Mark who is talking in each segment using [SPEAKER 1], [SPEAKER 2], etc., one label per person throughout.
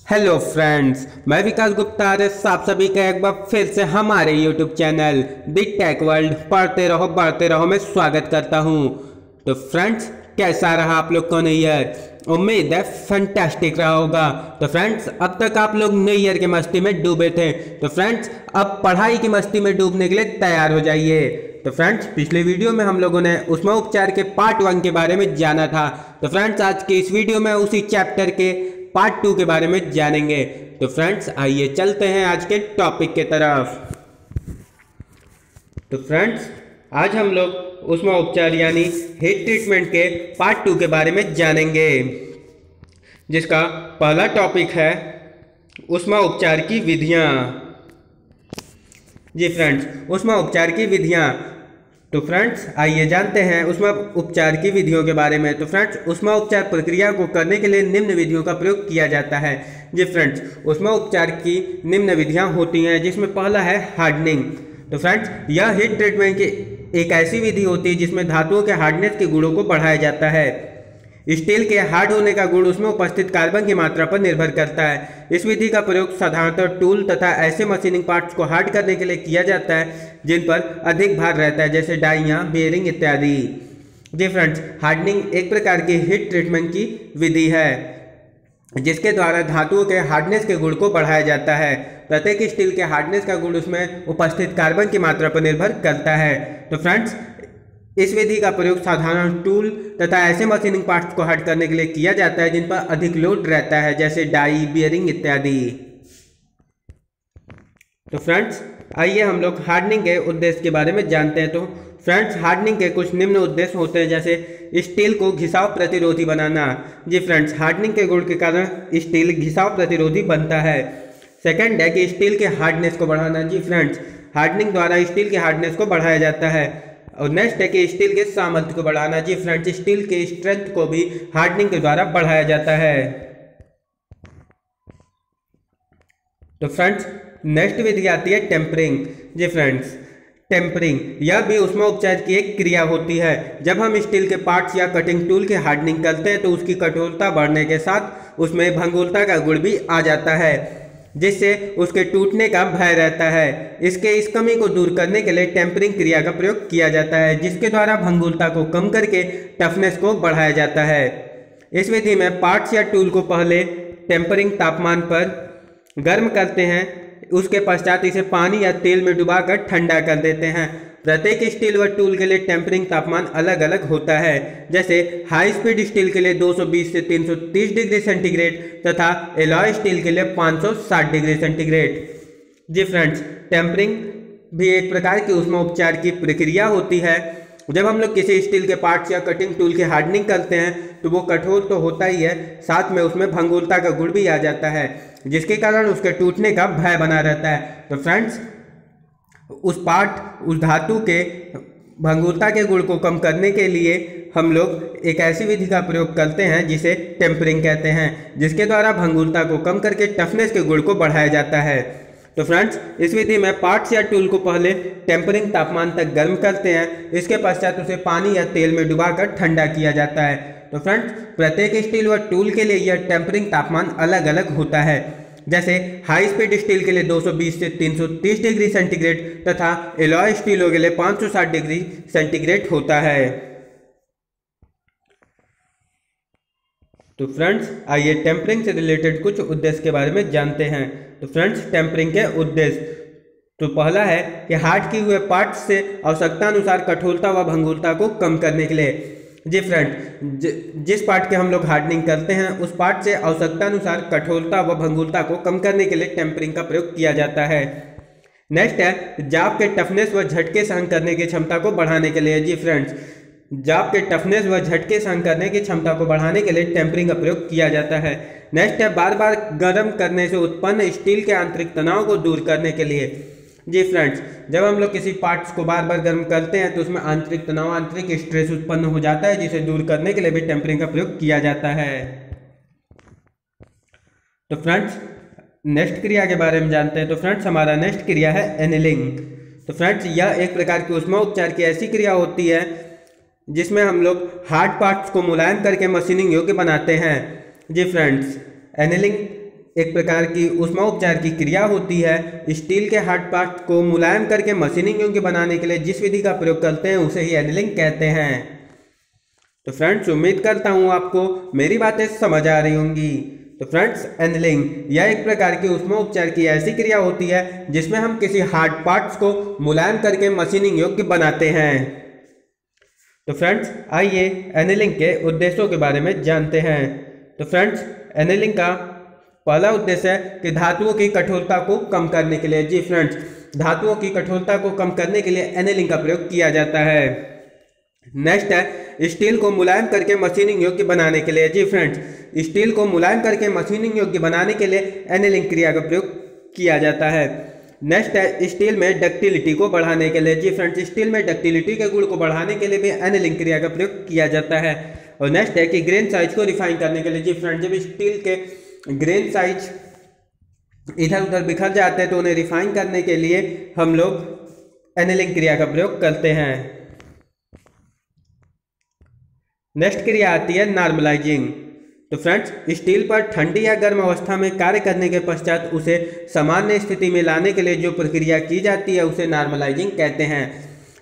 [SPEAKER 1] Hello friends, मैं विकास गुप्ता आप सभी का एक बार फिर से हमारे यूट्यूब चैनल दी टेक वर्ल्ड पढ़ते रहो बढ़ते रहो में स्वागत करता हूं। तो फ्रेंड्स, कैसा रहा आप लोग को न्यू ईयर? उम्मीद है फैंटास्टिक रहा होगा। तो फ्रेंड्स, अब तक आप लोग न्यू ईयर की मस्ती में डूबे थे, तो फ्रेंड्स अब पढ़ाई की मस्ती में डूबने के लिए तैयार हो जाइए। तो फ्रेंड्स, पिछले वीडियो में हम लोगों ने ऊष्मा उपचार के पार्ट 1 के बारे में जाना था। तो फ्रेंड्स, आज के इस वीडियो में उसी चैप्टर के पार्ट 2 के बारे में जानेंगे। तो फ्रेंड्स, आइए चलते हैं आज के टॉपिक के तरफ। तो फ्रेंड्स, आज हम लोग ऊष्मा उपचार यानी हीट ट्रीटमेंट के पार्ट 2 के बारे में जानेंगे, जिसका पहला टॉपिक है ऊष्मा उपचार की विधियां। जी फ्रेंड्स, ऊष्मा उपचार की विधियां। तो फ्रेंड्स, आइए जानते हैं ऊष्मा उपचार की विधियों के बारे में। तो फ्रेंड्स, ऊष्मा उपचार प्रक्रिया को करने के लिए निम्न विधियों का प्रयोग किया जाता है। जी फ्रेंड्स, ऊष्मा उपचार की निम्न विधियां होती हैं, जिसमें पहला है हार्डनिंग। तो फ्रेंड्स, यह हीट ट्रीटमेंट की एक ऐसी विधि होती है जिसमें धातुओं के हार्डनेस के गुणों को बढ़ाया जाता है। स्टील के हार्ड होने का गुण उसमें उपस्थित कार्बन की मात्रा पर निर्भर करता है। इस विधि का प्रयोग साधारणतः टूल तथा ऐसे मशीनिंग पार्ट्स को हार्ड करने के लिए किया जाता है जिन पर अधिक भार रहता है, जैसे डाइयाँ, बेयरिंग इत्यादि। जी फ्रेंड्स, हार्डनिंग एक प्रकार की हीट ट्रीटमेंट की विधि है जिसके द्वारा धातुओं के हार्डनेस के गुण को बढ़ाया जाता है। प्रत्येक स्टील के हार्डनेस का गुण उसमें उपस्थित कार्बन की मात्रा पर निर्भर करता है। तो फ्रेंड्स, इस विधि का प्रयोग साधारण टूल तथा ऐसे मशीनिंग पार्ट्स को हार्ड करने के लिए किया जाता है जिन पर अधिक लोड रहता है, जैसे डाई, बियरिंग इत्यादि। तो फ्रेंड्स, आइए हम लोग हार्डनिंग के उद्देश्य के बारे में जानते हैं। तो फ्रेंड्स, हार्डनिंग के कुछ निम्न उद्देश्य होते हैं, जैसे स्टील को घिसाव प्रतिरोधी बनाना। जी फ्रेंड्स, हार्डनिंग के गुण के कारण स्टील घिसाव प्रतिरोधी बनता है। सेकंड है कि स्टील के हार्डनेस को बढ़ाना। जी फ्रेंड्स, हार्डनिंग द्वारा स्टील के हार्डनेस को बढ़ाया जाता है। और नेक्स्ट है कि स्टील के सामर्थ्य को बढ़ाना। जी फ्रेंड्स, स्टील के स्ट्रेंथ को भी हार्डनिंग के द्वारा बढ़ाया जाता है। तो फ्रेंड्स, नेक्स्ट विधि आती है टेम्परिंग। जी फ्रेंड्स, टेम्परिंग यह भी ऊष्मा उपचार की एक क्रिया होती है। जब हम स्टील के पार्ट्स या कटिंग टूल की हार्डनिंग करते हैं तो उसकी कठोरता बढ़ने के साथ उसमें भंगुरता का गुण भी आ जाता है, जिससे उसके टूटने का भय रहता है। इस कमी को दूर करने के लिए टेम्परिंग क्रिया का प्रयोग किया जाता है, जिसके द्वारा भंगुरता को कम करके टफनेस को बढ़ाया जाता है। इस विधि में पार्ट्स या टूल को पहले टेम्परिंग तापमान पर गर्म करते हैं, उसके पश्चात इसे पानी या तेल में डुबाकर ठंडा कर देते हैं। प्रत्येक स्टील व टूल के लिए टेम्परिंग तापमान अलग अलग होता है, जैसे हाई स्पीड स्टील के लिए 220 से 330 डिग्री सेंटीग्रेड तथा एलॉय स्टील के लिए 560 डिग्री सेंटीग्रेड। जी फ्रेंड्स, टेम्परिंग भी एक प्रकार की ऊष्मा उपचार की प्रक्रिया होती है। जब हम लोग किसी स्टील के पार्ट्स या कटिंग टूल की हार्डनिंग करते हैं तो वो कठोर तो होता ही है, साथ में उसमें भंगुरता का गुण भी आ जाता है, जिसके कारण उसके टूटने का भय बना रहता है। तो फ्रेंड्स, उस धातु के भंगुरता के गुण को कम करने के लिए हम लोग एक ऐसी विधि का प्रयोग करते हैं जिसे टेम्परिंग कहते हैं, जिसके द्वारा भंगुरता को कम करके टफनेस के गुण को बढ़ाया जाता है। तो फ्रेंड्स, इस विधि में पार्ट्स या टूल को पहले टेम्परिंग तापमान तक गर्म करते हैं, इसके पश्चात उसे पानी या तेल में डुबाकर ठंडा किया जाता है। तो फ्रेंड्स, प्रत्येक स्टील व टूल के लिए यह टेम्परिंग तापमान अलग अलग होता है, जैसे हाई स्पीड स्टील के लिए 220 से 330 डिग्री सेंटीग्रेड तथा एलॉय स्टीलों के लिए 560 डिग्री सेंटीग्रेड होता है। तो फ्रेंड्स, आइए टेम्परिंग से रिलेटेड कुछ उद्देश्य के बारे में जानते हैं। तो फ्रेंड्स, टेम्परिंग के उद्देश्य। तो पहला है कि हार्ड किए हुए पार्ट्स से आवश्यकता अनुसार कठोरता व भंगुरता को कम करने के लिए। जी फ्रेंड, जिस पार्ट के हम लोग हार्डनिंग करते हैं उस पार्ट से आवश्यकता अनुसार कठोरता व भंगुरता को कम करने के लिए टेम्परिंग का प्रयोग किया जाता है। नेक्स्ट है जाप के टफनेस व झटके सहन करने की क्षमता को बढ़ाने के लिए। जी फ्रेंड्स, जाप के टफनेस व झटके सहन करने की क्षमता को बढ़ाने के लिए टेम्परिंग का प्रयोग किया जाता है। नेक्स्ट है बार बार गर्म करने से उत्पन्न स्टील के आंतरिक तनाव को दूर करने के लिए। जी फ्रेंड्स, जब हम लोग किसी पार्ट्स को बार बार गर्म करते हैं तो उसमें आंतरिक तनाव, आंतरिक स्ट्रेस उत्पन्न हो जाता है, जिसे दूर करने के लिए भी टेम्परिंग का प्रयोग किया जाता है। तो फ्रेंड्स, नेक्स्ट क्रिया के बारे में जानते हैं। तो फ्रेंड्स, हमारा नेक्स्ट क्रिया है एनिलिंग। तो फ्रेंड्स, यह एक प्रकार की ऊष्मा उपचार की ऐसी क्रिया होती है जिसमें हम लोग हार्ड पार्ट्स को मुलायम करके मशीनिंग योग्य बनाते हैं। जी फ्रेंड्स, एनिलिंग एक प्रकार की ऊष्मा उपचार की क्रिया होती है। स्टील के हार्ड पार्ट को मुलायम करके मशीनिंग योग्य बनाने के लिए जिस विधि का प्रयोग करते हैं उसे ही एनीलिंग कहते हैं। तो फ्रेंड्स, उम्मीद करता हूँ आपको मेरी बातें समझ आ रही होंगी। तो फ्रेंड्स, एनीलिंग यह एक प्रकार की ऊष्मा उपचार की ऐसी क्रिया होती है जिसमें हम किसी हार्ड पार्ट्स को मुलायम करके मशीनिंग योग्य बनाते हैं। तो फ्रेंड्स, आइए एनीलिंग के उद्देश्यों के बारे में जानते हैं। तो फ्रेंड्स, एनीलिंग का पहला उद्देश्य है कि धातुओं की कठोरता को कम करने के लिए। जी फ्रेंड्स, धातुओं की कठोरता को कम करने के लिए एनीलिंग का प्रयोग किया जाता है। नेक्स्ट है स्टील को मुलायम करके मशीनिंग योग्य बनाने के लिए। जी फ्रेंड्स, स्टील को मुलायम करके मशीनिंग योग्य बनाने के लिए एनीलिंग क्रिया का प्रयोग किया जाता है। नेक्स्ट है स्टील में डक्टिलिटी को बढ़ाने के लिए। जी फ्रेंड्स, स्टील में डक्टिलिटी के गुण को बढ़ाने के लिए भी एनीलिंग क्रिया का प्रयोग किया जाता है। और नेक्स्ट है कि ग्रेन साइज को रिफाइन करने के लिए। जी फ्रेंड्स, जब स्टील के ग्रेन साइज इधर उधर बिखर जाते हैं तो उन्हें रिफाइन करने के लिए हम लोग एनीलिंग क्रिया का प्रयोग करते हैं। नेक्स्ट क्रिया आती है नॉर्मलाइजिंग। तो फ्रेंड्स, स्टील पर ठंडी या गर्म अवस्था में कार्य करने के पश्चात उसे सामान्य स्थिति में लाने के लिए जो प्रक्रिया की जाती है उसे नॉर्मलाइजिंग कहते हैं।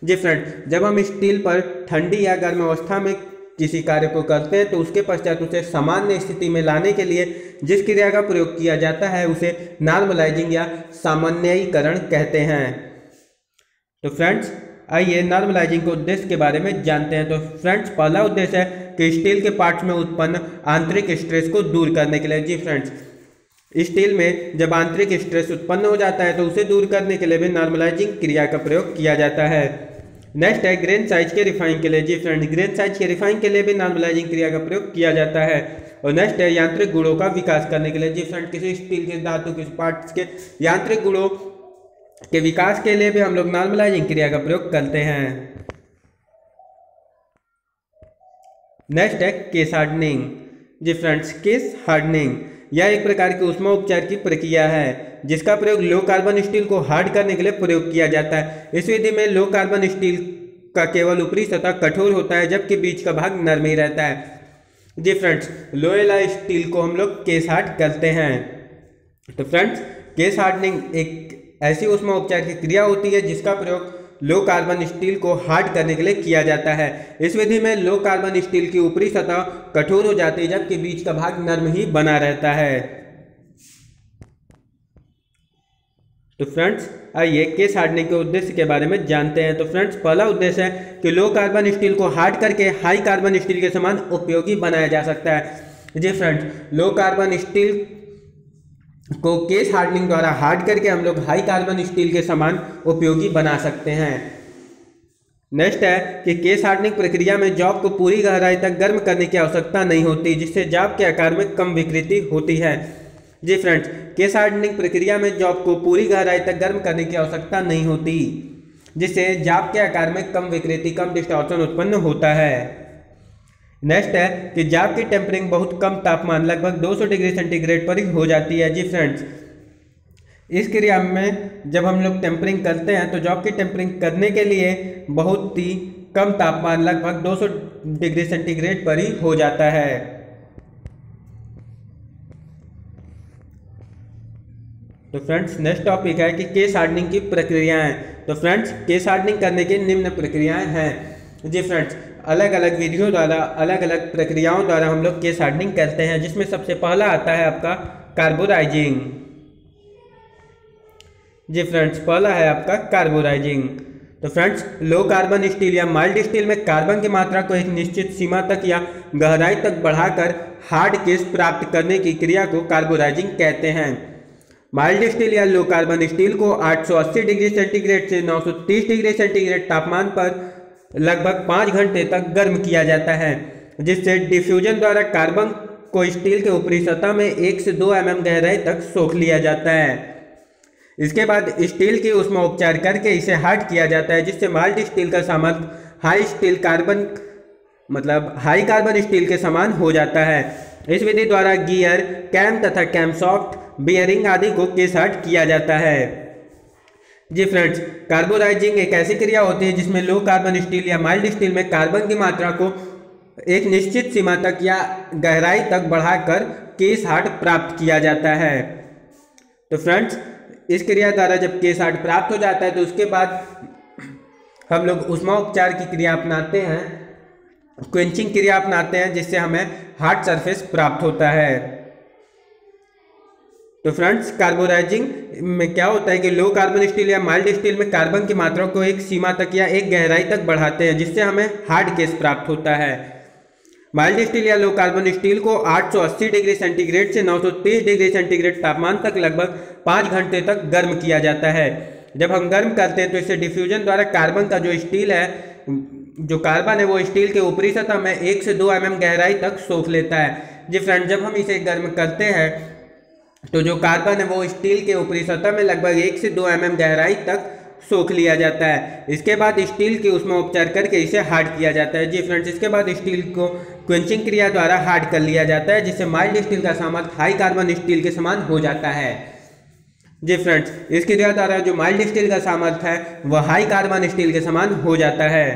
[SPEAKER 1] जी फ्रेंड्स, जब हम स्टील पर ठंडी या गर्म अवस्था में किसी कार्य को करते हैं तो उसके पश्चात उसे सामान्य स्थिति में लाने के लिए जिस क्रिया का प्रयोग किया जाता है उसे नॉर्मलाइजिंग या सामान्यीकरण कहते हैं। तो फ्रेंड्स, आइए नॉर्मलाइजिंग के उद्देश्य के बारे में जानते हैं। तो फ्रेंड्स, पहला उद्देश्य है कि स्टील के पार्ट्स में उत्पन्न आंतरिक स्ट्रेस को दूर करने के लिए। जी फ्रेंड्स, स्टील में जब आंतरिक स्ट्रेस उत्पन्न हो जाता है तो उसे दूर करने के लिए भी नॉर्मलाइजिंग क्रिया का प्रयोग किया जाता है। नेक्स्ट है ग्रेन साइज के रिफाइन के लिए। जी फ्रेंड्स, ग्रेन साइज के रिफाइन के लिए भी नॉर्मलाइजिंग क्रिया का प्रयोग किया जाता है। और नेक्स्ट है यांत्रिक गुणों का विकास करने के लिए। जी फ्रेंड्स, किसी स्टील के धातु के पार्ट्स के यांत्रिक गुणों के विकास के लिए भी हम लोग नॉर्मलाइजिंग क्रिया का प्रयोग करते हैं। नेक्स्ट है केस हार्डनिंग। जी फ्रेंड्स, केस हार्डनिंग यह एक प्रकार की ऊष्मा उपचार की प्रक्रिया है जिसका प्रयोग लो कार्बन स्टील को हार्ड करने के लिए प्रयोग किया जाता है। इस विधि में लो कार्बन स्टील का केवल ऊपरी सतह कठोर होता है जबकि बीच का भाग नरम ही रहता है। जी फ्रेंड्स, लोहेला स्टील को हम लोग केस हार्ड करते हैं। तो फ्रेंड्स, केस हार्डनिंग एक ऐसी ऊष्मा उपचार की क्रिया होती है जिसका प्रयोग लो कार्बन स्टील को हार्ड करने के लिए किया जाता है। इस विधि में लो कार्बन स्टील की ऊपरी सतह कठोर हो जाती है जबकि बीच का भाग नरम ही बना रहता है। तो फ्रेंड्स, आइए केस हार्डनिंग के उद्देश्य के बारे में जानते हैं। तो फ्रेंड्स, पहला उद्देश्य है कि लो कार्बन स्टील को हार्ड करके हाई कार्बन स्टील के समान उपयोगी बनाया जा सकता है। जी फ्रेंड्स, लो कार्बन स्टील को केस हार्डनिंग द्वारा हार्ड करके हम लोग हाई कार्बन स्टील के समान उपयोगी बना सकते हैं। नेक्स्ट है कि केस हार्डनिंग प्रक्रिया में जॉब को पूरी गहराई तक गर्म करने की आवश्यकता नहीं होती जिससे जॉब के आकार में कम विकृति होती है। जी फ्रेंड्स, केस हार्डनिंग प्रक्रिया में जॉब को पूरी गहराई तक गर्म करने की आवश्यकता नहीं होती जिससे जॉब के आकार में कम विकृति, कम डिस्टॉर्शन उत्पन्न होता है। नेक्स्ट है कि जाप की टेम्परिंग बहुत कम तापमान लगभग 200 डिग्री सेंटीग्रेड पर ही हो जाती है। जी फ्रेंड्स, इस क्रिया में जब हम लोग टेम्परिंग करते हैं तो जॉब की टेम्परिंग करने के लिए बहुत ही कम तापमान लगभग 200 डिग्री सेंटीग्रेड पर ही हो जाता है। तो फ्रेंड्स, नेक्स्ट टॉपिक है कि केस हार्डनिंग की प्रक्रियाएं। तो फ्रेंड्स, केस हार्डनिंग करने की निम्न प्रक्रियाएं हैं। जी फ्रेंड्स, अलग अलग विधियों द्वारा, अलग अलग प्रक्रियाओं द्वारा हम लोग केस हार्डनिंग करते हैं जिसमें सबसे पहला आता है आपका कार्बोराइजिंग। जी फ्रेंड्स, पहला है आपका कार्बोराइजिंग। तो फ्रेंड्स, लो कार्बन स्टील या माइल्ड स्टील में कार्बन की मात्रा को एक निश्चित सीमा तक या गहराई तक बढ़ाकर हार्ड केस प्राप्त करने की क्रिया को कार्बोराइजिंग कहते हैं। माइल्ड स्टील या लो कार्बन स्टील को 880 डिग्री सेंटीग्रेड से 930 डिग्री सेंटीग्रेड तापमान पर लगभग 5 घंटे तक गर्म किया जाता है जिससे डिफ्यूजन द्वारा कार्बन को स्टील के ऊपरी सतह में 1 से 2 mm गहराई तक सोख लिया जाता है। इसके बाद स्टील की ऊष्मा उपचार करके इसे हार्ड किया जाता है जिससे माइल्ड स्टील का सामर्थ्य हाई कार्बन स्टील के समान हो जाता है। इस विधि द्वारा गियर, कैम तथा कैमसॉफ्ट, बियरिंग आदि को केस हार्ड किया जाता है। जी फ्रेंड्स, कार्बोराइजिंग एक ऐसी क्रिया होती है जिसमें लो कार्बन स्टील या माइल्ड स्टील में कार्बन की मात्रा को एक निश्चित सीमा तक या गहराई तक बढ़ाकर केस हार्ट प्राप्त किया जाता है। तो फ्रेंड्स, इस क्रिया द्वारा जब केस हार्ट प्राप्त हो जाता है तो उसके बाद हम लोग ऊष्मा उपचार की क्रिया अपनाते हैं, क्वेंचिंग क्रिया अपनाते हैं, जिससे हमें हार्ड सरफेस प्राप्त होता है। तो फ्रेंड्स, कार्बोराइजिंग में क्या होता है कि लो कार्बन स्टील या माइल्ड स्टील में कार्बन की मात्रा को एक सीमा तक या एक गहराई तक बढ़ाते हैं, जिससे हमें हार्ड केस प्राप्त होता है। माइल्ड स्टील या लो कार्बन स्टील को 880 डिग्री सेंटीग्रेड से 930 डिग्री सेंटीग्रेड तापमान तक लगभग 5 घंटे तक गर्म किया जाता है। जब हम गर्म करते हैं तो इससे डिफ्यूजन द्वारा कार्बन का जो स्टील है, जो कार्बन है वो स्टील के ऊपरी सतह में 1 से 2 mm गहराई तक सोख लेता है। जी फ्रेंड, जब हम इसे गर्म करते हैं तो जो कार्बन है वो स्टील के ऊपरी सतह में लगभग 1 से 2 mm गहराई तक सोख लिया जाता है। इसके बाद स्टील की उसमें उपचार करके इसे हार्ड किया जाता है। जी फ्रेंड्स, इसके बाद स्टील को क्वेंचिंग क्रिया द्वारा हार्ड कर लिया जाता है, जिससे माइल्ड स्टील का सामर्थ्य हाई कार्बन स्टील के समान हो जाता है। जी फ्रेंड्स, इस क्रिया द्वारा जो माइल्ड स्टील का सामर्थ्य है वह हाई कार्बन स्टील के समान हो जाता है।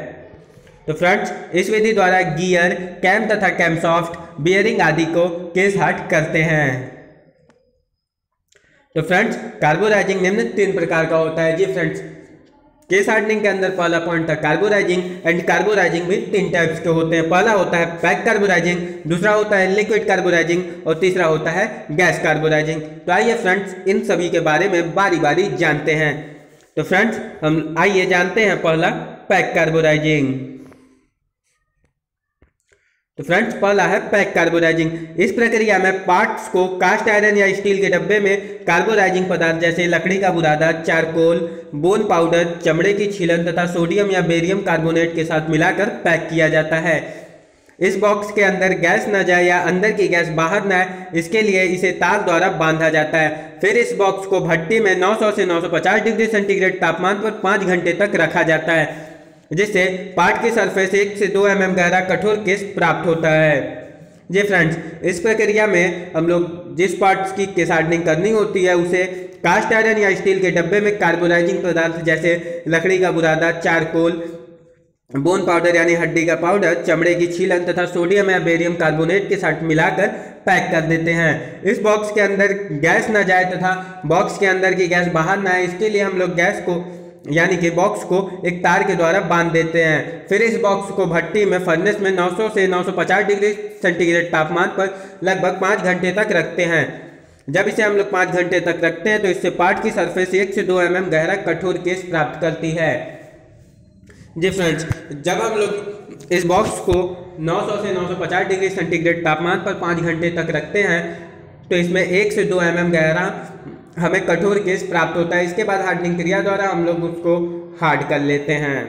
[SPEAKER 1] तो फ्रेंड्स, इस विधि द्वारा गियर, कैम तथा कैमसॉफ्ट, बियरिंग आदि को केस हार्ड करते हैं। तो फ्रेंड्स, कार्बोराइजिंग निम्न 3 प्रकार का होता है। जी फ्रेंड्स, केस हार्डनिंग के अंदर पहला पॉइंट था कार्बोराइजिंग, एंड कार्बोराइजिंग भी 3 टाइप्स के होते हैं। पहला होता है पैक कार्बोराइजिंग, दूसरा होता है लिक्विड कार्बोराइजिंग और तीसरा होता है गैस कार्बोराइजिंग। तो आइए फ्रेंड्स, इन सभी के बारे में बारी बारी जानते हैं। तो फ्रेंड्स, हम आइए जानते हैं पहला पैक कार्बोराइजिंग। तो फ्रेंड्स, पहला है पैक कार्बोराइजिंग। इस प्रक्रिया में पार्ट्स को कास्ट आयरन या स्टील के डब्बे में कार्बोराइजिंग पदार्थ जैसे लकड़ी का बुरादा, चारकोल, बोन पाउडर, चमड़े की छीलन तथा सोडियम या बेरियम कार्बोनेट के साथ मिलाकर पैक किया जाता है। इस बॉक्स के अंदर गैस न जाए या अंदर की गैस बाहर न आए, इसके लिए इसे तार द्वारा बांधा जाता है। फिर इस बॉक्स को भट्टी में 900 से 950 डिग्री सेंटीग्रेड तापमान पर 5 घंटे तक रखा जाता है, जिससे पार्ट की सरफेस 1 से 2 mm गहरा कठोर केस प्राप्त होता है। जी फ्रेंड्स, इस प्रक्रिया में हम लोग जिस पार्ट्स की केस हार्डनिंग करनी होती है उसे कास्ट आयरन या स्टील के डब्बे में कार्बोराइजिंग पदार्थ जैसे लकड़ी का बुरादा, चारकोल, बोन पाउडर यानी हड्डी का पाउडर, चमड़े की छीलन तथा सोडियम या बेरियम कार्बोनेट के साथ मिलाकर पैक कर देते हैं। इस बॉक्स के अंदर गैस न जाए तथा बॉक्स के अंदर की गैस बाहर न आए, इसके लिए हम लोग गैस को यानी कि बॉक्स को एक तार के द्वारा बांध देते हैं। फिर इस बॉक्स को भट्टी में फर्नेस में 900 से 950 डिग्री सेंटीग्रेड तापमान पर लगभग 5 घंटे तक रखते हैं। जब इसे हम लोग 5 घंटे तक रखते हैं तो इससे पार्ट की सरफेस 1 से 2 mm गहरा कठोर केस प्राप्त करती है। जी फ्रेंड्स, जब हम लोग इस बॉक्स को 900 से 950 डिग्री सेंटीग्रेड तापमान पर 5 घंटे तक रखते हैं तो इसमें 1 से 2 mm गहरा हमें कठोर केस प्राप्त होता है। इसके बाद हार्डनिंग क्रिया द्वारा हम लोग उसको हार्ड कर लेते हैं।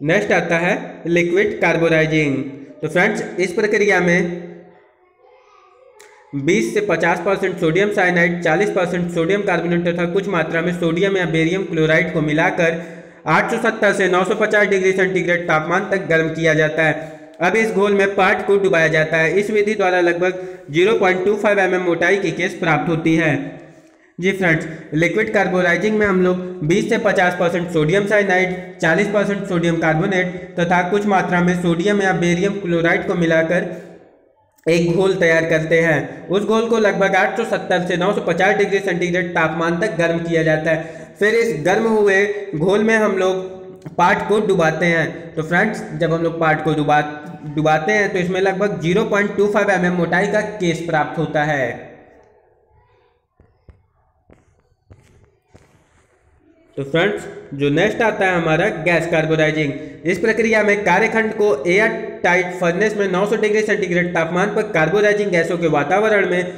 [SPEAKER 1] नेक्स्ट आता है लिक्विड कार्बोराइजिंग। तो फ्रेंड्स, इस प्रक्रिया में 20 से 50% सोडियम साइनाइड, 40% सोडियम कार्बोनेट तथा कुछ मात्रा में सोडियम या बेरियम क्लोराइड को मिलाकर 870 से 950 डिग्री सेंटीग्रेड तापमान तक गर्म किया जाता है। अब इस घोल में पार्ट को डुबाया जाता है। इस विधि द्वारा लगभग 0.25 mm मोटाई की केस प्राप्त होती है। जी फ्रेंड्स, लिक्विड कार्बोराइजिंग में हम लोग 20 से 50% सोडियम साइनाइड, 40% सोडियम कार्बोनेट तथा कुछ मात्रा में सोडियम या बेरियम क्लोराइड को मिलाकर एक घोल तैयार करते हैं। उस घोल को लगभग 870 से 950 डिग्री सेंटीग्रेड तापमान तक गर्म किया जाता है। फिर इस गर्म हुए घोल में हम लोग पार्ट को डुबाते हैं। तो फ्रेंड्स, जब हम लोग पार्ट को डुबाते हैं तो इसमें लगभग 0.25 mm मोटाई का केस प्राप्त होता है। तो फ्रेंड्स, जो नेक्स्ट आता है हमारा गैस कार्बोराइजिंग। इस प्रक्रिया में कार्यखंड को एयर टाइट फर्नेस में 900 डिग्री सेंटीग्रेड तापमान पर कार्बोराइजिंग गैसों के वातावरण में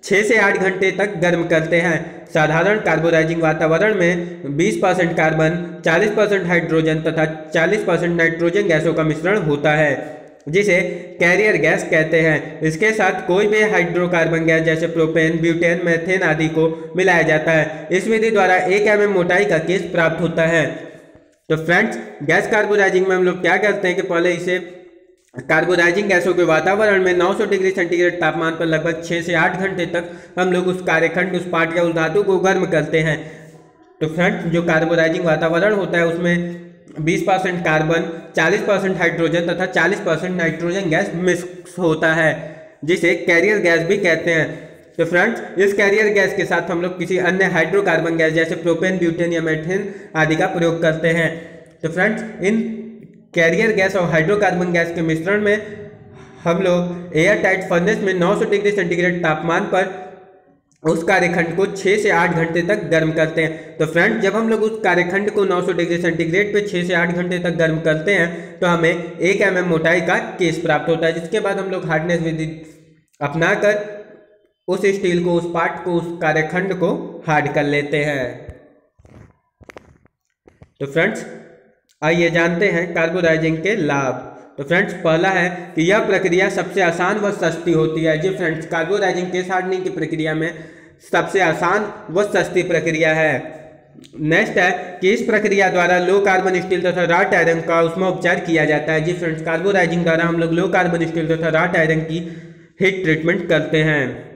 [SPEAKER 1] 6 से 8 घंटे तक गर्म करते हैं। साधारण कार्बोराइजिंग वातावरण में 20% कार्बन, 40% हाइड्रोजन तथा 40% नाइट्रोजन गैसों का मिश्रण होता है, जिसे कैरियर गैस कहते हैं। इसके साथ कोई भी हाइड्रोकार्बन गैस जैसे प्रोपेन, ब्यूटेन, मेथेन आदि को मिलाया जाता है। इस विधि द्वारा 1 mm मोटाई का केस प्राप्त होता है। तो फ्रेंड्स, गैस कार्बोराइजिंग में हम लोग क्या करते हैं कि पहले इसे कार्बोराइजिंग गैसों के वातावरण में 900 डिग्री सेंटीग्रेड तापमान पर लगभग 6 से 8 घंटे तक हम लोग उस कार्यखंड, उस पार्ट या उस धातु को गर्म करते हैं। तो फ्रेंड्स, जो कार्बोराइजिंग वातावरण होता है उसमें 20% कार्बन, 40% हाइड्रोजन तथा 40% नाइट्रोजन गैस मिक्स होता है, जिसे कैरियर गैस भी कहते हैं। तो फ्रेंड्स, इस कैरियर गैस के साथ हम लोग किसी अन्य हाइड्रोकार्बन गैस जैसे प्रोपेन, ब्यूटेन या मेथेन आदि का प्रयोग करते हैं। तो फ्रेंड्स, इन कैरियर गैस और हाइड्रोकार्बन गैस के मिश्रण में हम लोग एयर टाइट फर्नेस में 900 डिग्री सेंटीग्रेड तापमान पर उस कार्यखंड को 6 से 8 घंटे तक गर्म करते हैं। तो फ्रेंड्स, जब हम लोग उस कार्यखंड को 900 डिग्री सेंटीग्रेड पे 6 से 8 घंटे तक गर्म करते हैं तो हमें 1 mm मोटाई का केस प्राप्त होता है, जिसके बाद हम लोग हार्डनेस विधि अपनाकर उस स्टील को, उस पार्ट को, उस कार्यखंड को हार्ड कर लेते हैं। तो फ्रेंड्स, आइए जानते हैं कार्बोराइजिंग के लाभ। तो फ्रेंड्स, पहला है कि यह प्रक्रिया सबसे आसान व सस्ती होती है। जी फ्रेंड्स, कार्बोराइजिंग केस हार्डनिंग की प्रक्रिया में सबसे आसान व सस्ती प्रक्रिया है। नेक्स्ट है कि इस प्रक्रिया द्वारा लो कार्बन स्टील तथा रॉट आयरन का उसमें उपचार किया जाता है। जी फ्रेंड्स, कार्बोराइजिंग द्वारा हम लोग लो कार्बन स्टील तथा रॉट आयरन की हीट ट्रीटमेंट करते हैं।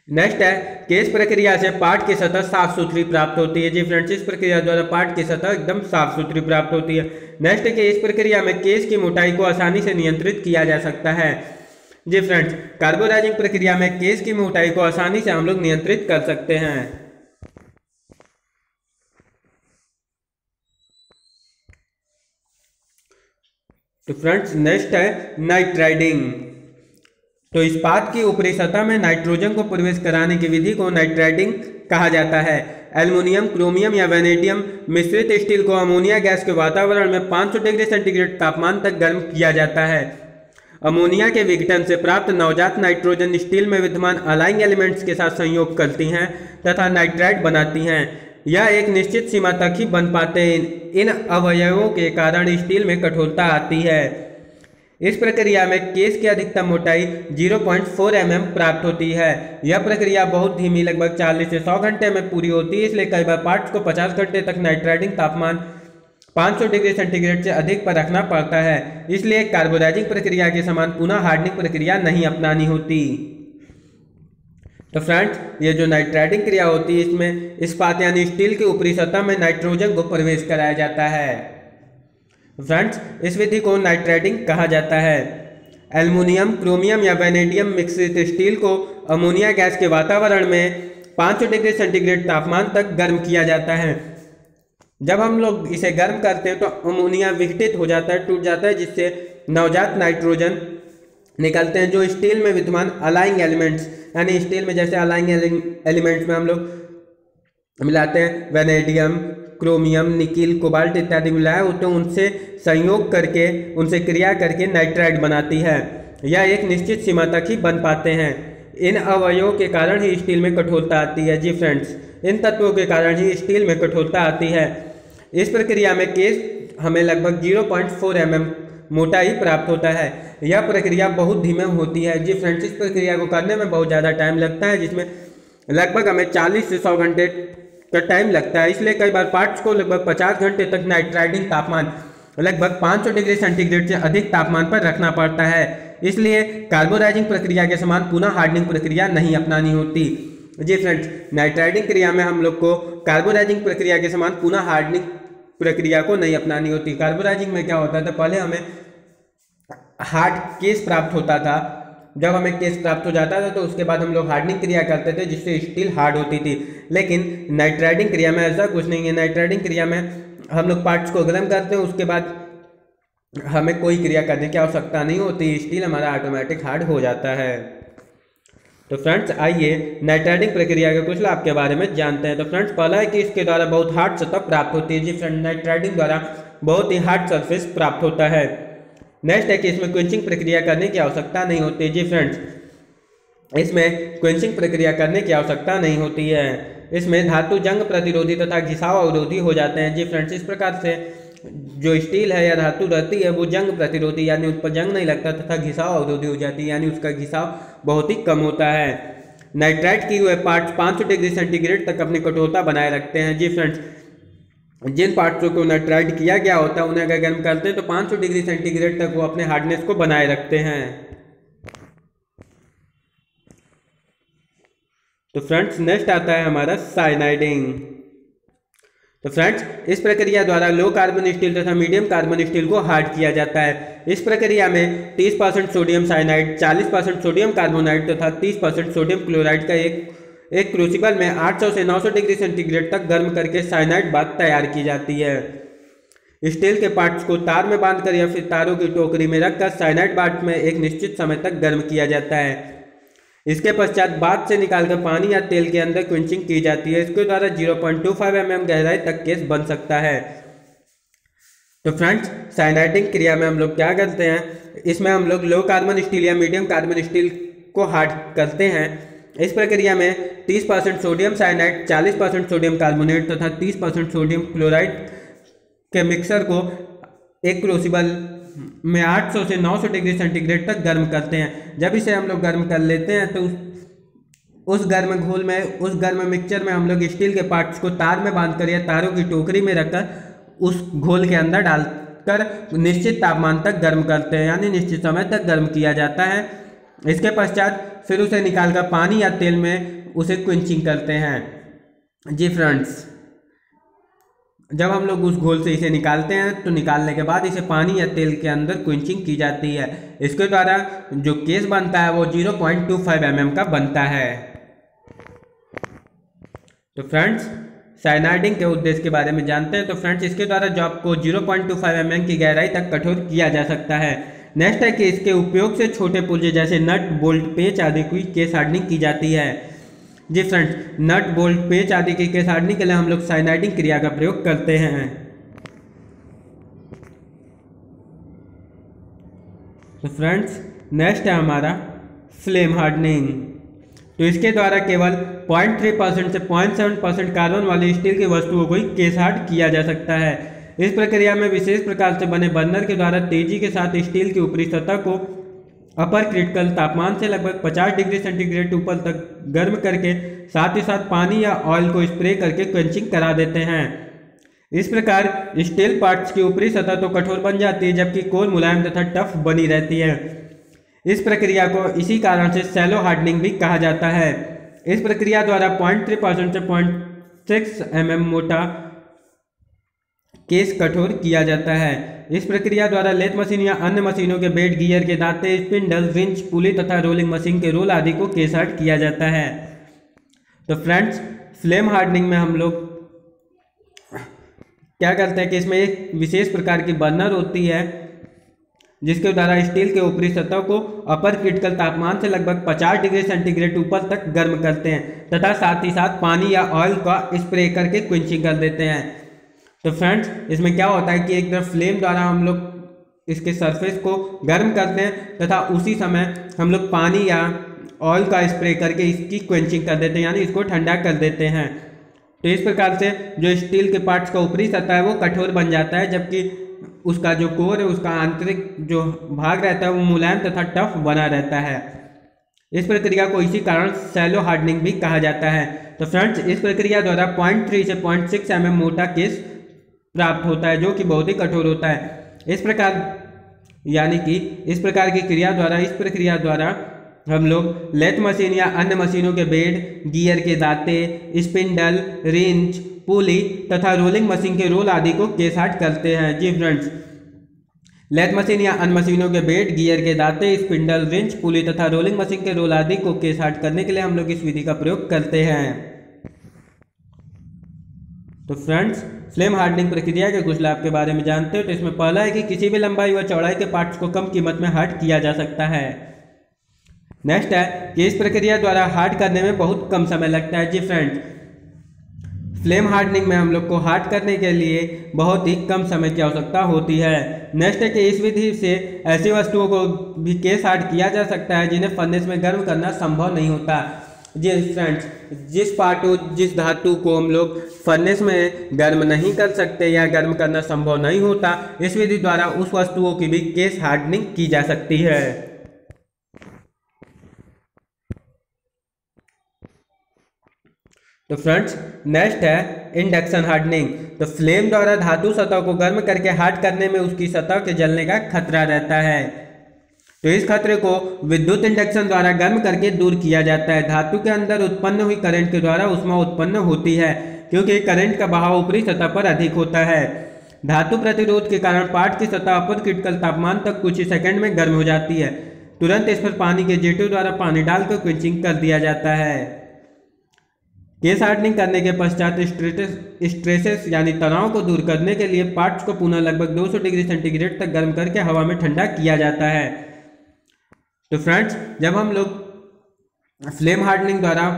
[SPEAKER 1] नेक्स्ट है कि इस प्रक्रिया से पार्ट की सतह साफ सुथरी प्राप्त होती है। जी फ्रेंड्स, इस प्रक्रिया द्वारा पार्ट की सतह एकदम साफ सुथरी प्राप्त होती है। नेक्स्ट है कि इस प्रक्रिया में केस की मोटाई को आसानी से नियंत्रित किया जा सकता है। जी फ्रेंड्स, कार्बोराइजिंग प्रक्रिया में केस की मोटाई को आसानी से हम लोग नियंत्रित कर सकते हैं। तो फ्रेंड्स, नेक्स्ट है नाइट्राइडिंग। तो इस्पात की ऊपरी सतह में नाइट्रोजन को प्रवेश कराने की विधि को नाइट्राइडिंग कहा जाता है। एल्युमिनियम, क्रोमियम या वैनेडियम मिश्रित स्टील को अमोनिया गैस के वातावरण में 500 डिग्री सेंटीग्रेड तापमान तक गर्म किया जाता है। अमोनिया के विघटन से प्राप्त नवजात नाइट्रोजन स्टील में विद्यमान अलाइंग एलिमेंट्स के साथ संयोग करती हैं तथा नाइट्राइड बनाती हैं। यह एक निश्चित सीमा तक ही बन पाते हैं। इन अवयवों के कारण स्टील में कठोरता आती है। इस प्रक्रिया में केस की अधिकतम मोटाई 0.4 mm प्राप्त होती है। यह प्रक्रिया बहुत धीमी, लगभग 40 से 100 घंटे में पूरी होती है, इसलिए कई बार पार्ट्स को 50 घंटे तक नाइट्राइडिंग तापमान 500 डिग्री सेंटीग्रेड से अधिक पर रखना पड़ता है। इसलिए कार्बोराइजिंग प्रक्रिया के समान पुनः हार्डनिंग प्रक्रिया नहीं अपनानी होती। तो फ्रेंड्स, ये जो नाइट्राइडिंग क्रिया होती है, इसमें इस्पात यानी स्टील की ऊपरी सतह में नाइट्रोजन को प्रवेश कराया जाता है। फ्रेंड्स, इस विधि को नाइट्राइडिंग कहा जाता है। एल्युमिनियम, क्रोमियम या वैनेडियम मिश्रित स्टील को अमोनिया गैस के वातावरण में 500 डिग्री सेंटीग्रेड तापमान तक गर्म किया जाता है। जब हम लोग इसे गर्म करते हैं तो अमोनिया विघटित हो जाता है, टूट जाता है, जिससे नवजात नाइट्रोजन निकलते हैं, जो स्टील में विद्यमान अलाइंग एलिमेंट्स, यानी स्टील में जैसे अलाइंग एलिमेंट्स में हम लोग मिलाते हैं वैनेडियम, क्रोमियम, निकिल, कोबाल्ट इत्यादि मिलाया तो उनसे संयोग करके, उनसे क्रिया करके नाइट्राइड बनाती है। यह एक निश्चित सीमा तक ही बन पाते हैं। इन अवयवों के कारण ही स्टील में कठोरता आती है। जी फ्रेंड्स, इन तत्वों के कारण ही स्टील में कठोरता आती है। इस प्रक्रिया में केस हमें लगभग 0.4 mm मोटा ही प्राप्त होता है। यह प्रक्रिया बहुत धीमे होती है। जी फ्रेंड्स, इस प्रक्रिया को करने में बहुत ज़्यादा टाइम लगता है, जिसमें लगभग हमें 40 से 100 घंटे का टाइम लगता है। इसलिए कई बार पार्ट्स को लगभग 50 घंटे तक नाइट्राइडिंग तापमान लगभग 500 डिग्री सेंटीग्रेड से अधिक तापमान पर रखना पड़ता है। इसलिए कार्बोराइजिंग प्रक्रिया के समान पुनः हार्डनिंग प्रक्रिया नहीं अपनानी होती। जी फ्रेंड्स, नाइट्राइडिंग क्रिया में हम लोग को कार्बोराइजिंग प्रक्रिया के समान पुनः हार्डनिंग प्रक्रिया को नहीं अपनानी होती। कार्बोराइजिंग में क्या होता था, पहले हमें हार्ड केस प्राप्त होता था। जब हमें केस प्राप्त हो जाता था तो उसके बाद हम लोग हार्डनिंग क्रिया करते थे, जिससे स्टील हार्ड होती थी। लेकिन नाइट्राइडिंग क्रिया में ऐसा कुछ नहीं है। नाइट्राइडिंग क्रिया में हम लोग पार्ट्स को गर्म करते हैं, उसके बाद हमें कोई क्रिया करने की आवश्यकता नहीं होती, स्टील हमारा ऑटोमेटिक हार्ड हो जाता है। तो फ्रेंड्स, आइए नाइट्राइडिंग प्रक्रिया के कुछ लाभ के बारे में जानते हैं। तो फ्रेंड्स, पहला है कि इसके द्वारा बहुत हार्ड सतह प्राप्त होती है। जी फ्रेंड्स, नाइट्राइडिंग द्वारा बहुत ही हार्ड सरफेस प्राप्त होता है। नेक्स्ट है कि इसमें क्वेंचिंग प्रक्रिया करने की आवश्यकता नहीं होती। जी फ्रेंड्स, इसमें क्वेंचिंग प्रक्रिया करने की आवश्यकता नहीं होती है। इसमें धातु जंग प्रतिरोधी तथा घिसाव अवरोधी हो जाते हैं। जी फ्रेंड्स, इस प्रकार से जो स्टील है या धातु रहती है वो जंग प्रतिरोधी, यानी उस पर जंग नहीं लगता, तथा घिसाव अवरोधी हो जाती है, यानी उसका घिसाव बहुत ही कम होता है। नाइट्राइड किए हुए पार्ट्स 500 डिग्री सेंटीग्रेड तक अपनी कठोरता बनाए रखते हैं। जी फ्रेंड्स, जिन पार्ट्सों को नाइट्राइड किया गया होता है उन्हें अगर गर्म करते हैं तो 500 डिग्री सेंटीग्रेड तक वो अपने हार्डनेस को बनाए रखते हैं। तो फ्रेंड्स, नेक्स्ट आता है हमारा साइनाइडिंग। तो फ्रेंड्स इस प्रक्रिया द्वारा लो कार्बन स्टील तथा मीडियम कार्बन स्टील को हार्ड किया जाता है। इस प्रक्रिया में 30% सोडियम साइनाइड, 40% सोडियम कार्बोनाइड तथा 30% सोडियम क्लोराइड का एक क्रूसिबल में 800 से 900 डिग्री सेंटीग्रेड तक गर्म करके साइनाइड बात तैयार की जाती है। स्टील के पार्ट्स को तार में बांधकर या फिर तारों की टोकरी में रखकर साइनाइड बात में एक निश्चित समय तक गर्म किया जाता है। इसके पश्चात बात से निकालकर पानी या तेल के अंदर क्विंचिंग की जाती है। इसके द्वारा 0.25 mm गहराई तक केस बन सकता है। तो फ्रेंड्स साइनाइडिंग क्रिया में हम लोग क्या करते हैं, इसमें हम लोग लो कार्बन स्टील या मीडियम कार्बन स्टील को हार्ड करते हैं। इस प्रक्रिया में 30% सोडियम साइनाइड, 40% सोडियम कार्बोनेट तथा 30% सोडियम क्लोराइड के मिक्सर को एक क्रूसिबल में 800 से 900 डिग्री सेंटीग्रेड तक गर्म करते हैं। जब इसे हम लोग गर्म कर लेते हैं तो उस गर्म घोल में, उस गर्म मिक्सचर में हम लोग स्टील के पार्ट्स को तार में बांधकर या तारों की टोकरी में रखकर उस घोल के अंदर डालकर निश्चित तापमान तक गर्म करते हैं, यानी निश्चित समय तक गर्म किया जाता है। इसके पश्चात फिर उसे निकालकर पानी या तेल में उसे क्विंचिंग करते हैं। जी फ्रेंड्स, जब हम लोग उस घोल से इसे निकालते हैं तो निकालने के बाद इसे पानी या तेल के अंदर क्विंचिंग की जाती है। इसके द्वारा जो केस बनता है वो 0.25 mm का बनता है। तो फ्रेंड्स साइनाइडिंग के उद्देश्य के बारे में जानते हैं। तो फ्रेंड्स इसके द्वारा जो आपको 0.25 mm की गहराई तक कठोर किया जा सकता है। नेक्स्ट है कि इसके उपयोग से छोटे पुर्जे जैसे नट, बोल्ट, पेच आदि की केस हार्डनिंग की जाती है। जी फ्रेंड्स, नट, बोल्ट, पेच आदि की केस हार्डनिंग के लिए हम लोग साइनाइडिंग क्रिया का प्रयोग करते हैं। तो फ्रेंड्स नेक्स्ट है हमारा फ्लेम हार्डनिंग। तो इसके द्वारा केवल 0.3% से 0.7% कार्बन वाली स्टील की वस्तुओं को ही केस हार्ड किया जा सकता है। इस प्रक्रिया में विशेष प्रकार से बने बर्नर के द्वारा तेजी के साथ स्टील की ऊपरी सतह को अपर क्रिटिकल तापमान से लगभग 50 डिग्री सेंटीग्रेड ऊपर तक गर्म करके साथ ही साथ पानी या ऑयल को स्प्रे करके क्वेंचिंग करा देते हैं। इस प्रकार स्टील पार्ट्स की ऊपरी सतह तो कठोर बन जाती है जबकि कोर मुलायम तथा टफ बनी रहती है। इस प्रक्रिया को इसी कारण से शैलो हार्डनिंग भी कहा जाता है। इस प्रक्रिया द्वारा 0.3% से 0.6 mm मोटा केस कठोर किया जाता है। इस प्रक्रिया द्वारा लेथ मशीन या अन्य मशीनों के बेड, गियर के दांते, स्पिंडल, रिंच, पुली तथा रोलिंग मशीन के रोल आदि को केस हार्ड किया जाता है। तो फ्रेंड्स फ्लेम हार्डनिंग में हम लोग क्या करते हैं कि इसमें एक विशेष प्रकार की बर्नर होती है जिसके द्वारा स्टील के ऊपरी सतह को अपर क्रिटिकल तापमान से लगभग 50 डिग्री सेंटीग्रेड ऊपर तक गर्म करते हैं तथा साथ ही साथ पानी या ऑयल का स्प्रे करके क्विंचिंग कर देते हैं। तो फ्रेंड्स इसमें क्या होता है कि एक तरफ फ्लेम द्वारा हम लोग इसके सरफेस को गर्म करते हैं तथा उसी समय हम लोग पानी या ऑयल का स्प्रे करके इसकी क्वेंचिंग कर देते हैं, यानी इसको ठंडा कर देते हैं। तो इस प्रकार से जो स्टील के पार्ट्स का ऊपरी सतह है वो कठोर बन जाता है जबकि उसका जो कोर है, उसका आंतरिक जो भाग रहता है वो मुलायम तथा टफ बना रहता है। इस प्रक्रिया को इसी कारण शैलो हार्डनिंग भी कहा जाता है। तो फ्रेंड्स इस प्रक्रिया द्वारा 0.3 से 0.6 mm मोटा केस प्राप्त होता है जो कि बहुत ही कठोर होता है। इस प्रकार यानी कि इस प्रक्रिया द्वारा हम लोग लेथ मशीन या अन्य मशीनों के बेड, गियर के दांते, स्पिंडल, रिंच, पुली तथा रोलिंग मशीन के रोल आदि को केस हार्ड करते हैं। जी फ्रेंड्स, लेथ मशीन या अन्य मशीनों के बेड, गियर के दांते, स्पिंडल, रिंच, पुली तथा रोलिंग मशीन के रोल आदि को केस हार्ड करने के लिए हम लोग इस विधि का प्रयोग करते हैं। तो फ्रेंड्स फ्लेम हार्डनिंग प्रक्रिया के कुछ लाभ के बारे में जानते हो। तो इसमें पहला है कि किसी भी लंबाई व चौड़ाई के पार्ट्स को कम कीमत में हार्ड किया जा सकता है। नेक्स्ट है कि इस प्रक्रिया द्वारा हार्ड करने में बहुत कम समय लगता है। जी फ्रेंड्स, फ्लेम हार्डनिंग में हम लोग को हार्ड करने के लिए बहुत ही कम समय की आवश्यकता होती है। नेक्स्ट है कि इस विधि से ऐसी वस्तुओं को भी केस हार्ड किया जा सकता है जिन्हें फर्नेस में गर्म करना संभव नहीं होता। जी फ्रेंड्स, जिस धातु को हम लोग फर्नेस में गर्म नहीं कर सकते या गर्म करना संभव नहीं होता, इस विधि द्वारा उस वस्तुओं की भी केस हार्डनिंग की जा सकती है। तो फ्रेंड्स नेक्स्ट है इंडक्शन हार्डनिंग। तो फ्लेम द्वारा धातु सतह को गर्म करके हार्ड करने में उसकी सतह के जलने का खतरा रहता है। तो इस खतरे को विद्युत इंडक्शन द्वारा गर्म करके दूर किया जाता है। धातु के अंदर उत्पन्न हुई करंट के द्वारा ऊष्मा उत्पन्न होती है। क्योंकि करंट का बहाव ऊपरी सतह पर अधिक होता है। धातु प्रतिरोध के कारण पार्ट की सतह अपर क्रिटिकल तापमान तक कुछ ही सेकंड में गर्म हो जाती है। तुरंत इस पर पानी के जेटों द्वारा पानी डालकर क्विंचिंग कर दिया जाता है। केस हार्डनिंग करने के पश्चात स्ट्रेसेस यानी तनाव को दूर करने के लिए पार्ट्स को पुनः लगभग 200 डिग्री सेंटीग्रेड तक गर्म करके हवा में ठंडा किया जाता है। तो फ्रेंड्स, जब हम लोग फ्लेम हार्डनिंग द्वारा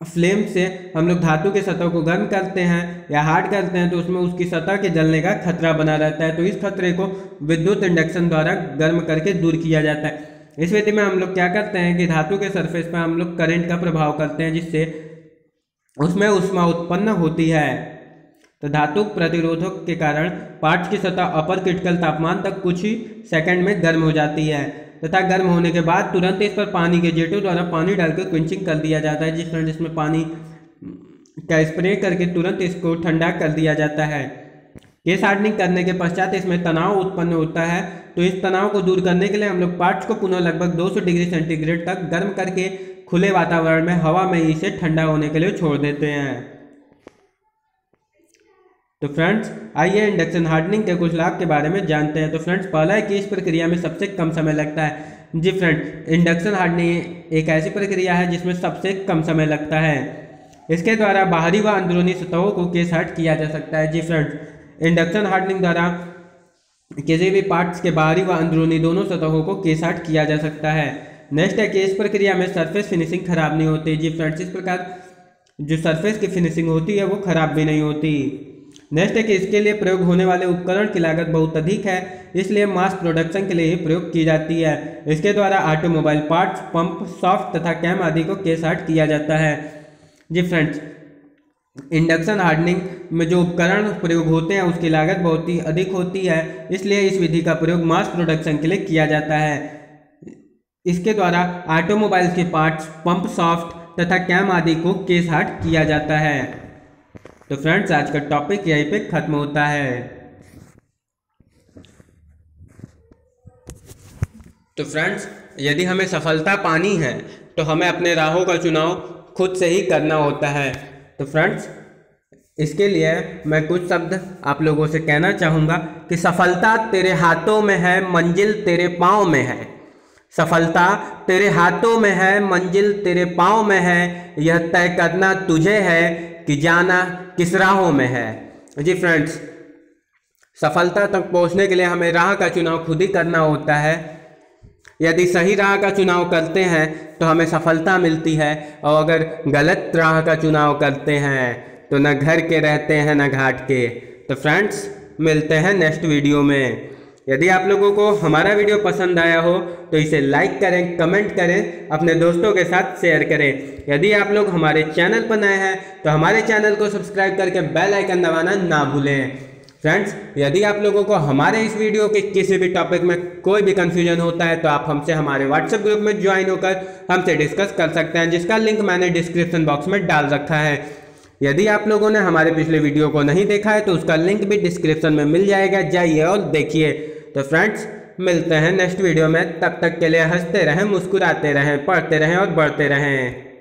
[SPEAKER 1] फ्लेम से हम लोग धातु के सतह को गर्म करते हैं या हार्ड करते हैं तो उसमें उसकी सतह के जलने का खतरा बना रहता है। तो इस खतरे को विद्युत इंडक्शन द्वारा गर्म करके दूर किया जाता है। इस विधि में हम लोग क्या करते हैं कि धातु के सरफेस पर हम लोग करंट का प्रभाव करते हैं, जिससे उसमें ऊष्मा उत्पन्न होती है। तो धातु प्रतिरोधक के कारण पार्ट्स की सतह अपर क्रिटिकल तापमान तक कुछ ही सेकंड में गर्म हो जाती है तथा गर्म होने के बाद तुरंत इस पर पानी के जेटों द्वारा पानी डालकर क्विंचिंग कर दिया जाता है, जिसमें पानी का स्प्रे करके तुरंत इसको ठंडा कर दिया जाता है। केस हार्डनिंग करने के पश्चात इसमें तनाव उत्पन्न होता है। तो इस तनाव को दूर करने के लिए हम लोग पार्ट्स को पुनः लगभग 200 डिग्री सेंटीग्रेड तक गर्म करके खुले वातावरण में हवा में इसे ठंडा होने के लिए छोड़ देते हैं। तो फ्रेंड्स, आइए इंडक्शन हार्डनिंग के कुछ लाभ के बारे में जानते हैं। तो फ्रेंड्स, पहला है कि इस प्रक्रिया में सबसे कम समय लगता है। जी फ्रेंड, इंडक्शन हार्डनिंग एक ऐसी प्रक्रिया है जिसमें सबसे कम समय लगता है। इसके द्वारा बाहरी व अंदरूनी सतहों को केस हार्ड किया जा सकता है। जी फ्रेंड्स, इंडक्शन हार्डनिंग द्वारा किसी भी पार्ट्स के बाहरी व अंदरूनी दोनों सतहों को केस हार्ड किया जा सकता है। नेक्स्ट है कि इस प्रक्रिया में सरफेस फिनिशिंग खराब नहीं होती। जी फ्रेंड्स, इस प्रकार जो सरफेस की फिनिशिंग होती है वो खराब भी नहीं होती। नेक्स्ट है कि इसके लिए प्रयोग होने वाले उपकरण की लागत बहुत अधिक है, इसलिए मास प्रोडक्शन के लिए ही प्रयोग की जाती है। इसके द्वारा ऑटोमोबाइल पार्ट्स, पंप, सॉफ्ट तथा कैम आदि को केस हार्ड किया जाता है। जी फ्रेंड्स, इंडक्शन हार्डनिंग में जो उपकरण प्रयोग होते हैं उसकी लागत बहुत ही अधिक होती है, इसलिए इस विधि का प्रयोग मास प्रोडक्शन के लिए किया जाता है। इसके द्वारा ऑटोमोबाइल्स के पार्ट्स, पंप, सॉफ्ट तथा कैम आदि को केस हार्ड किया जाता है। तो फ्रेंड्स, आज का टॉपिक यहीं पे खत्म होता है। तो फ्रेंड्स, यदि हमें सफलता पानी है तो हमें अपने राहों का चुनाव खुद से ही करना होता है। तो फ्रेंड्स, इसके लिए मैं कुछ शब्द आप लोगों से कहना चाहूँगा कि सफलता तेरे हाथों में है, मंजिल तेरे पाँव में है। सफलता तेरे हाथों में है, मंजिल तेरे पाँव में है। यह तय करना तुझे है कि जाना किस राहों में है। जी फ्रेंड्स, सफलता तक पहुंचने के लिए हमें राह का चुनाव खुद ही करना होता है। यदि सही राह का चुनाव करते हैं तो हमें सफलता मिलती है, और अगर गलत राह का चुनाव करते हैं तो न घर के रहते हैं न घाट के। तो फ्रेंड्स, मिलते हैं नेक्स्ट वीडियो में। यदि आप लोगों को हमारा वीडियो पसंद आया हो तो इसे लाइक करें, कमेंट करें, अपने दोस्तों के साथ शेयर करें। यदि आप लोग हमारे चैनल पर नए हैं तो हमारे चैनल को सब्सक्राइब करके बेल आइकन दबाना ना भूलें। फ्रेंड्स, यदि आप लोगों को हमारे इस वीडियो के किसी भी टॉपिक में कोई भी कन्फ्यूजन होता है तो आप हमसे हमारे व्हाट्सएप ग्रुप में ज्वाइन होकर हमसे डिस्कस कर सकते हैं, जिसका लिंक मैंने डिस्क्रिप्शन बॉक्स में डाल रखा है। यदि आप लोगों ने हमारे पिछले वीडियो को नहीं देखा है तो उसका लिंक भी डिस्क्रिप्शन में मिल जाएगा, जाइए और देखिए। तो फ्रेंड्स, मिलते हैं नेक्स्ट वीडियो में। तब तक के लिए हंसते रहें, मुस्कुराते रहें, पढ़ते रहें और बढ़ते रहें।